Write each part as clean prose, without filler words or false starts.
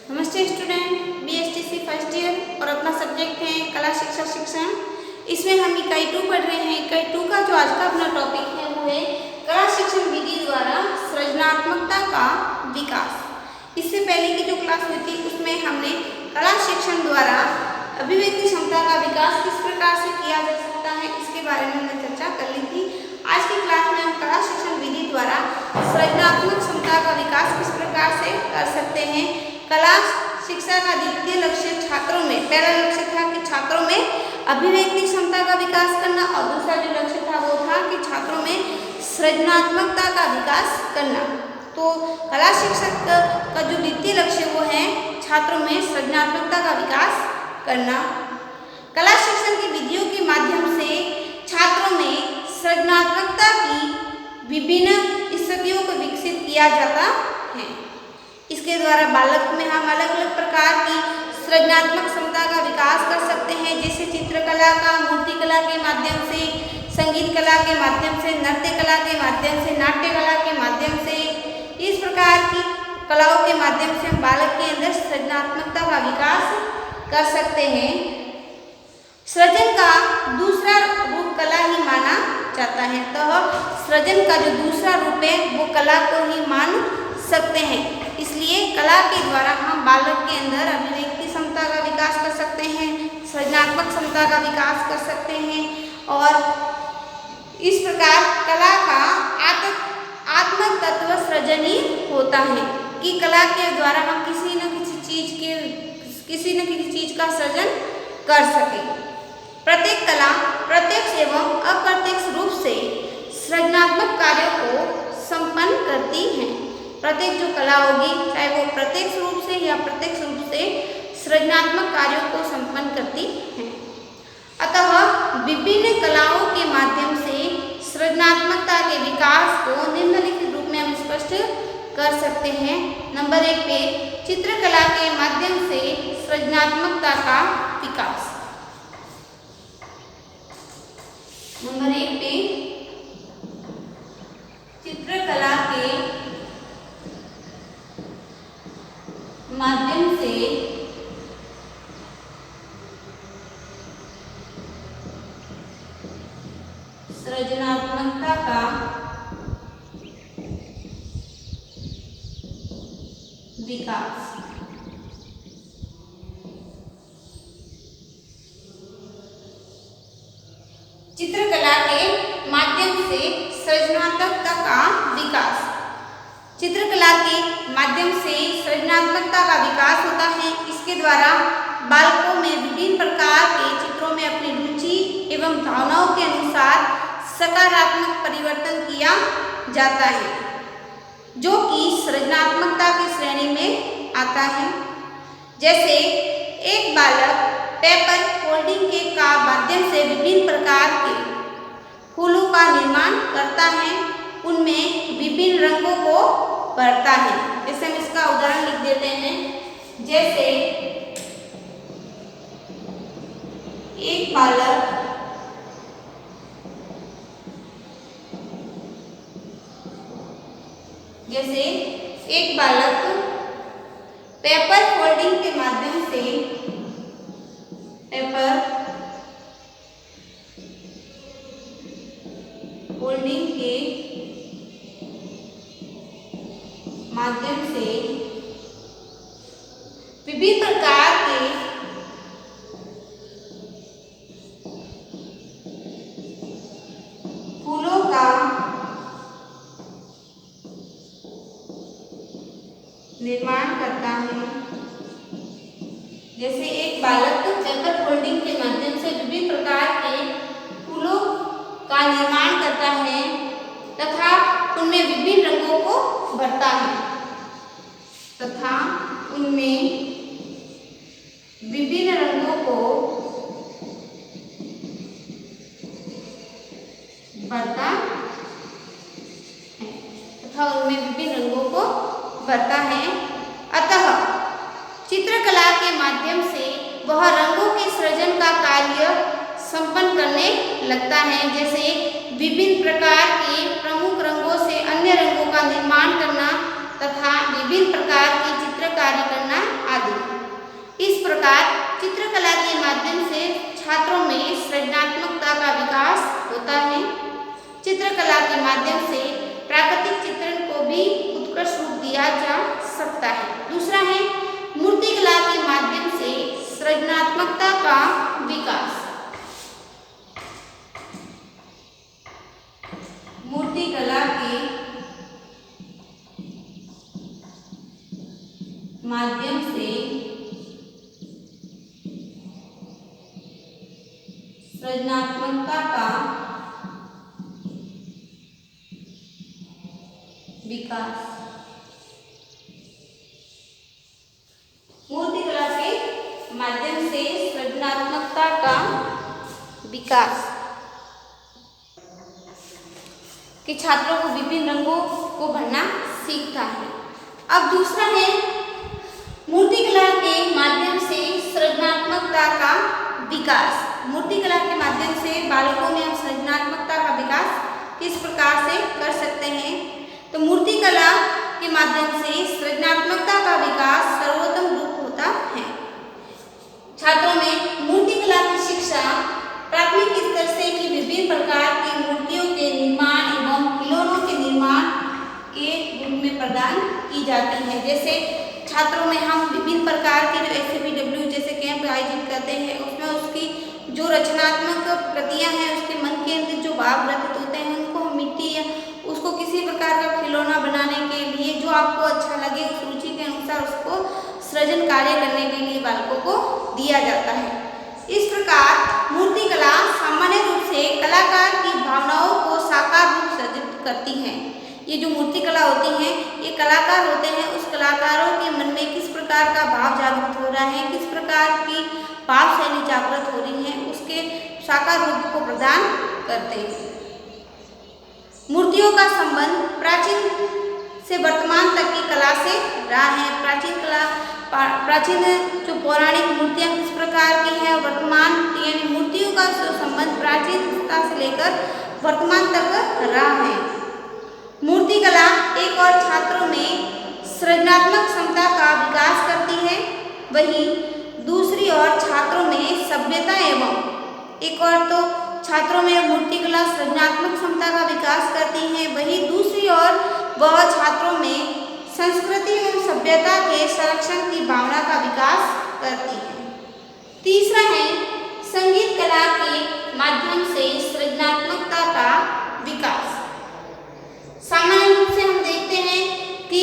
नमस्ते student, BSTC first year और अपना सब्जेक्ट है कला शिक्षा शिक्षण। इसमें हम इकाई 2 पढ़ रहे हैं। इकाई 2 का जो आज का अपना टॉपिक है वो है कला शिक्षण विधि द्वारा सृजनात्मकता का विकास। इससे पहले की जो क्लास हुई थी उसमें हमने कला शिक्षण द्वारा अभिव्यक्ति क्षमता का विकास किस प्रकार से किया जा सकता है इसके बारे में हमने चर्चा कर ली थी। आज की क्लास में हम कला शिक्षण विधि द्वारा सृजनात्मक क्षमता का विकास किस प्रकार से कर सकते हैं। कला शिक्षा का द्वितीय लक्ष्य छात्रों में, पहला लक्ष्य था कि छात्रों में अभिव्यक्ति क्षमता का विकास करना और दूसरा जो लक्ष्य था वो था कि छात्रों में सृजनात्मकता का विकास करना। तो कला शिक्षक का जो द्वितीय लक्ष्य वो है छात्रों में सृजनात्मकता का विकास करना। कला शिक्षण की विधियों के माध्यम से छात्रों में सृजनात्मकता की विभिन्न स्थितियों को विकसित किया जाता है। इसके द्वारा बालक में हम अलग अलग प्रकार की सृजनात्मक क्षमता का विकास कर सकते हैं, जैसे चित्रकला का, मूर्तिकला के माध्यम से, संगीत कला के माध्यम से, नृत्य कला के माध्यम से, नाट्य कला के माध्यम से। इस प्रकार की कलाओं के माध्यम से हम बालक के अंदर सृजनात्मकता का विकास कर सकते हैं। सृजन का दूसरा रूप कला ही माना जाता है, तो सृजन का जो दूसरा रूप है वो कला को ही मान सकते हैं। इसलिए कला के द्वारा हम बालक के अंदर अभिव्यक्ति क्षमता का विकास कर सकते हैं, सृजनात्मक क्षमता का विकास कर सकते हैं और इस प्रकार कला का आत्म तत्व सृजन ही होता है कि कला के द्वारा हम किसी न किसी चीज का सृजन कर सकें। प्रत्येक कला प्रत्यक्ष एवं अप्रत्यक्ष रूप से सृजनात्मक कार्यों को संपन्न करती है। प्रत्येक जो कला होगी चाहे वो प्रत्यक्ष रूप से या प्रत्यक्ष रूप से सृजनात्मक कार्यों को संपन्न करती है। अतः विभिन्न कलाओं के माध्यम से सृजनात्मकता के विकास को निम्नलिखित रूप में हम स्पष्ट कर सकते हैं। नंबर 1 पे चित्रकला के माध्यम से सृजनात्मकता का विकास। नंबर 1 पे चित्रकला के माध्यम से सृजनात्मकता का विकास। चित्रकला के माध्यम से सृजनात्मकता का विकास। चित्रकला के माध्यम से सृजनात्मकता का विकास होता है। इसके द्वारा बालकों में विभिन्न प्रकार के चित्रों में अपनी रुचि एवं भावनाओं के अनुसार सकारात्मक परिवर्तन किया जाता है, जो कि सृजनात्मकता की श्रेणी में आता है। जैसे एक बालक पेपर फोल्डिंग के का माध्यम से विभिन्न प्रकार के फूलों का निर्माण करता है, उनमें विभिन्न रंगों को भरता है। जैसे हम इसका उदाहरण लिख देते हैं। जैसे एक बालक पेपर फोल्डिंग के माध्यम से विभिन्न प्रकार के फूलों का निर्माण करता है। जैसे एक बालक पेपर फोल्डिंग के माध्यम से विभिन्न प्रकार के फूलों का निर्माण करता है तथा उनमें विभिन्न रंगों को भरता है भरता है। अतः चित्रकला के माध्यम से वह रंगों के सृजन का कार्य संपन्न करने लगता है। जैसे विभिन्न प्रकार के प्रमुख रंगों से अन्य रंगों का निर्माण करना तथा विभिन्न प्रकार की चित्रकारी करना आदि। से छात्रों में सृजनात्मकता का विकास होता है। चित्रकला के माध्यम से प्राकृतिक चित्रण को भी उत्कृष्ट रूप दिया जा सकता है। दूसरा है मूर्तिकला के माध्यम से सृजनात्मकता का विकास। मूर्तिकला के माध्यम से सृजनात्मकता का विकास। मूर्तिकला के माध्यम से सृजनात्मकता का विकास कि छात्रों को विभिन्न रंगों को भरना सीखता है। अब दूसरा है मूर्तिकला के माध्यम से सृजनात्मकता का विकास। मूर्तिकला के माध्यम से बालकों में हम सृजनात्मकता का विकास किस प्रकार से कर सकते हैं? तो मूर्तिकला के माध्यम से सृजनात्मकता का विकास सर्वोत्तम रूप होता है। छात्रों में मूर्तिकला की शिक्षा प्राथमिक स्तर से ही विभिन्न प्रकार की मूर्तियों के निर्माण एवं खिलौनों के निर्माण के रूप में प्रदान की जाती है। जैसे छात्रों में हम विभिन्न प्रकार के जो SCPW जैसे कैंप आयोजित करते हैं, उसमें उसकी जो रचनात्मक प्रतियां हैं, उसके मन के अंदर जो भाव व्यतीत होते हैं, उनको हम मिट्टी या उसको किसी प्रकार का खिलौना बनाने के लिए जो आपको अच्छा लगे उस रुचि के अनुसार उसको सृजन कार्य करने के लिए बालकों को दिया जाता है। इस प्रकार मूर्तिकला सामान्य रूप से कलाकार की भावनाओं को साकार रूप सृजित करती है। ये जो मूर्तिकला होती है, ये कलाकार होते हैं, उस कलाकारों के मन में किस प्रकार का भाव जागृत हो रहा है, किस प्रकार की भाव शैली जागृत हो रही है, उसके साकार रूप को प्रदान करते हैं। मूर्तियों का संबंध प्राचीन से वर्तमान तक की कला से रहा है। प्राचीन जो पौराणिक मूर्तियां किस प्रकार की है, वर्तमान यानी मूर्तियों का संबंध प्राचीनता से लेकर वर्तमान तक रहा है। मूर्तिकला एक और छात्रों में सृजनात्मक क्षमता का विकास करती है, वहीं दूसरी ओर छात्रों में सभ्यता एवं एक और तो छात्रों में मूर्तिकला सृजनात्मक क्षमता का विकास करती है, वहीं दूसरी ओर वह छात्रों में संस्कृति एवं सभ्यता के संरक्षण की भावना का विकास करती है। तीसरा है संगीत कला के माध्यम से सृजनात्मकता का विकास। सामान्य रूप से हम देखते हैं कि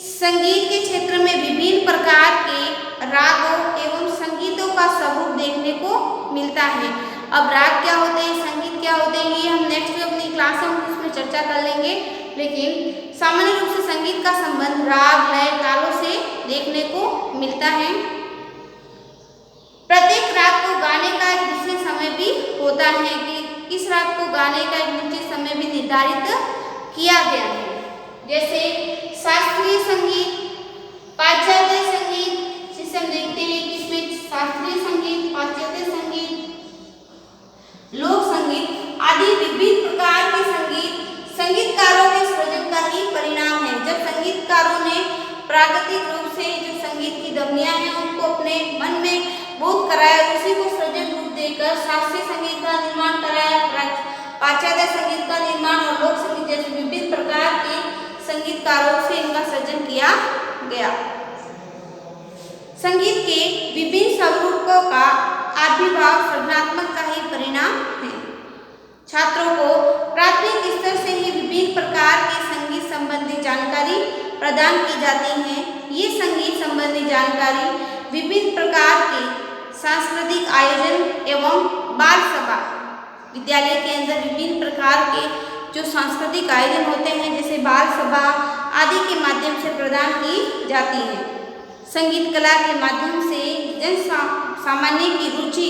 संगीत के क्षेत्र में विभिन्न प्रकार के रागों एवं संगीतों का स्वरूप देखने को मिलता है। अब राग क्या होते हैं, संगीत क्या होते हैं, ये हम नेक्स्ट अपनी क्लास में उसमें चर्चा कर लेंगे, लेकिन सामान्य रूप से संगीत का संबंध राग लय तालों से देखने को मिलता है। प्रत्येक राग को गाने का एक निश्चित समय भी होता है कि इस राग को गाने का एक निश्चित समय भी निर्धारित किया गया है। जैसे शास्त्रीय संगीत, पाश्चात्य संगीत, जिसे हम देखते हैं कि इसमें शास्त्रीय संगीत, पाश्चात्य संगीत, लोक संगीत आदि विभिन्न प्रकार के संगीत संगीतकारों के सृजन का ही परिणाम है। जब संगीतकारों ने प्राकृतिक रूप से जो संगीत की ध्वनियां हैं उनको अपने मन में बोध कराया, उसी को सृजन रूप देकर शास्त्रीय संगीत का निर्माण कराया, पाश्चात्य संगीत का निर्माण और लोक संगीत जैसे विभिन्न प्रकार के संगीतकारों से इनका सृजन किया गया। संगीत के विभिन्न स्वरूपों का आविर्भाव सृजनात्मक का ही परिणाम है। छात्रों को प्राथमिक स्तर से ही विभिन्न प्रकार के संगीत संबंधी जानकारी प्रदान की जाती है। ये संगीत संबंधी जानकारी विभिन्न प्रकार के सांस्कृतिक आयोजन एवं बाल सभा, विद्यालय के अंदर विभिन्न प्रकार के जो सांस्कृतिक आयोजन होते हैं जैसे बाल सभा आदि के माध्यम से प्रदान की जाती है। संगीत कला के माध्यम से जन सामान्य की रुचि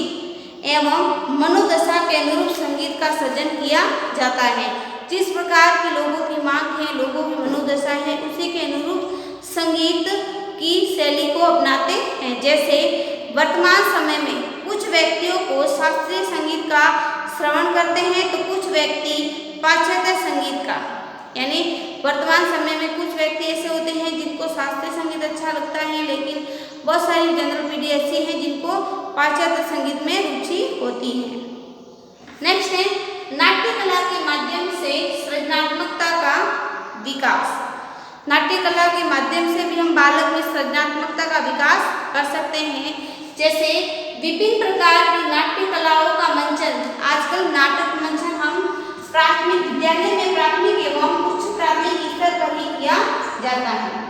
एवं मनोदशा के अनुरूप संगीत का सृजन किया जाता है। जिस प्रकार की लोगों की मांग है, लोगों की मनोदशा है, उसी के अनुरूप संगीत की शैली को अपनाते हैं। जैसे वर्तमान समय में कुछ व्यक्तियों को शास्त्रीय संगीत का श्रवण करते हैं तो कुछ व्यक्ति पाश्चात्य संगीत का, यानी वर्तमान समय में कुछ व्यक्ति ऐसे होते हैं जिनको शास्त्रीय संगीत अच्छा लगता है लेकिन बहुत सारी जनरल पीढ़ी ऐसी हैं जिनको पाश्चात्य संगीत में रुचि होती है। नेक्स्ट है नाट्य कला के माध्यम से सृजनात्मकता का विकास। नाट्य कला के माध्यम से भी हम बालक में सृजनात्मकता का विकास कर सकते हैं। जैसे विभिन्न प्रकार की नाट्य कलाओं का मंचन, आजकल नाटक मंचन हम प्राथमिक विद्यालय में प्राथमिक एवं उच्च प्राथमिक स्तर पर ही किया जाता है।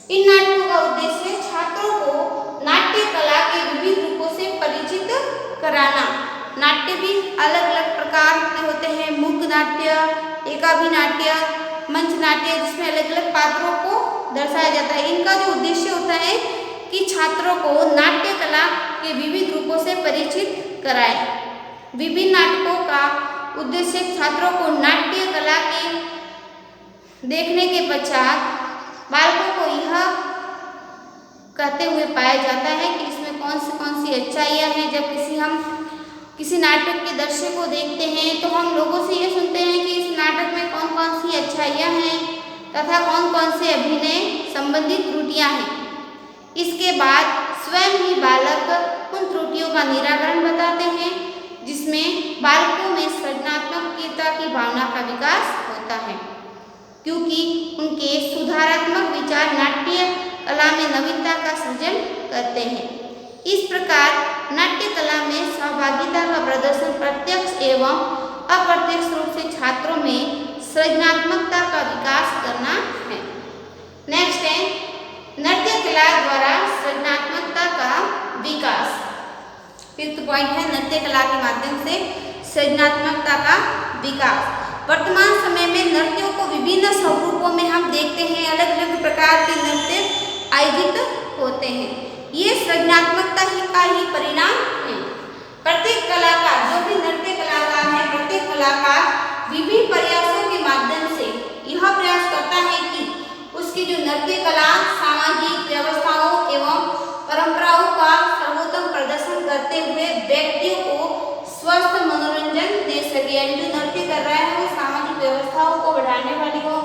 इन नाटकों का उद्देश्य छात्रों को नाट्य कला के विभिन्न रूपों से परिचित कराना। नाट्य भी अलग अलग प्रकार के होते हैं, मूक नाट्य, एकाभिनाट्य, मंच नाट्य, जिसमें अलग अलग पात्रों को दर्शाया जाता है। इनका जो उद्देश्य होता है कि छात्रों को नाट्य कला के विविध रूपों से परिचित कराए। विभिन्न नाटकों का उद्देश्य छात्रों को नाट्य कला के देखने के पश्चात बालकों को यह कहते हुए पाया जाता है कि इसमें कौन सी अच्छाइयाँ हैं। जब हम किसी नाटक के दृश्य को देखते हैं तो हम लोगों से ये सुनते हैं कि इस नाटक में कौन कौन सी अच्छाइयाँ हैं तथा कौन कौन से अभिनय संबंधित त्रुटियाँ हैं। इसके बाद स्वयं ही बालक उन त्रुटियों का निराकरण बताते हैं, जिसमें बालकों में सृजनात्मकता की भावना का विकास होता है, क्योंकि उनके सुधारात्मक विचार नाट्य कला में नवीनता का सृजन करते हैं। इस प्रकार नाट्य कला में सहभागिता का प्रदर्शन प्रत्यक्ष एवं अप्रत्यक्ष रूप से छात्रों में सृजनात्मकता का विकास करना है। नेक्स्ट है नृत्य कला द्वारा सृजनात्मकता का विकास। फिफ्थ पॉइंट है नृत्य कला के माध्यम से सृजनात्मकता का विकास। वर्तमान समय में नृत्यों को विभिन्न स्वरूपों में हम देखते हैं, अलग अलग प्रकार के नृत्य आयोजित होते हैं। ये सृजनात्मकता का ही परिणाम है। प्रत्येक कलाकार, जो भी नृत्य कलाकार है, प्रत्येक कलाकार विभिन्न प्रयासों के माध्यम से यह प्रयास करता है कि उसकी जो नृत्य कला सामाजिक व्यवस्थाओं एवं परंपराओं का सर्वोत्तम प्रदर्शन करते हुए व्यक्तियों को स्वस्थ मनोरंजन दे सके। यानी जो नृत्य कर रहा है वो सामाजिक व्यवस्थाओं को बढ़ाने वाली हो,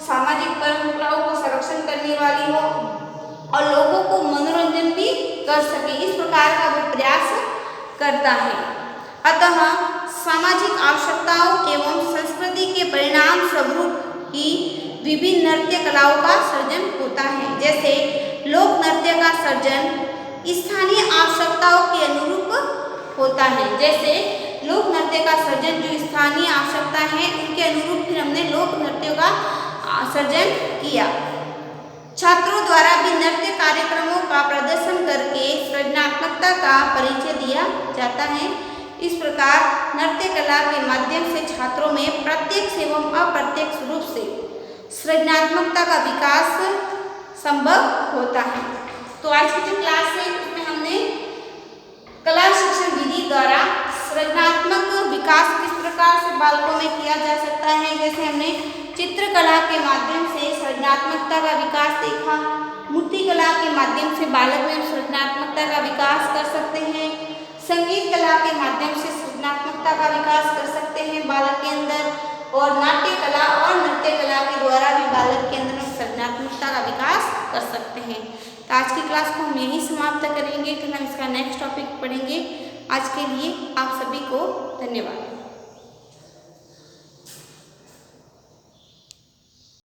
सामाजिक परंपराओं को संरक्षण करने वाली हो और लोगों को मनोरंजन भी कर सके, इस प्रकार का वो प्रयास करता है। अतः सामाजिक आवश्यकताओं एवं संस्कृति के परिणाम स्वरूप ही विभिन्न नृत्य कलाओं का सृजन होता है। जैसे लोक नृत्य का सर्जन स्थानीय आवश्यकताओं के अनुरूप होता है। जैसे लोक नृत्य का सर्जन जो स्थानीय आवश्यकता है उनके अनुरूप फिर हमने लोक नृत्यों का सर्जन किया। छात्रों द्वारा भी नृत्य कार्यक्रमों का प्रदर्शन करके सृजनात्मकता का परिचय दिया जाता है। इस प्रकार नृत्य कला के माध्यम से छात्रों में प्रत्यक्ष एवं अप्रत्यक्ष रूप से सृजनात्मकता का विकास संभव होता है। तो आज की जो क्लास है उसमें हमने कला शिक्षण विधि द्वारा सृजनात्मक विकास किस प्रकार से बालकों में किया जा सकता है, जैसे हमने चित्रकला के माध्यम से सृजनात्मकता का विकास देखा, मूर्ति कला के माध्यम से बालक में सृजनात्मकता का विकास कर सकते हैं, संगीत कला के माध्यम से सृजनात्मकता का विकास कर सकते हैं बालक के अंदर, और नाट्य कला और नृत्य कला के द्वारा भी बालक के अंदर सृजनात्मकता का विकास कर सकते हैं। तो आज की क्लास को हम यहीं समाप्त करेंगे, फिर हम इसका नेक्स्ट टॉपिक पढ़ेंगे। आज के लिए आप सभी को धन्यवाद।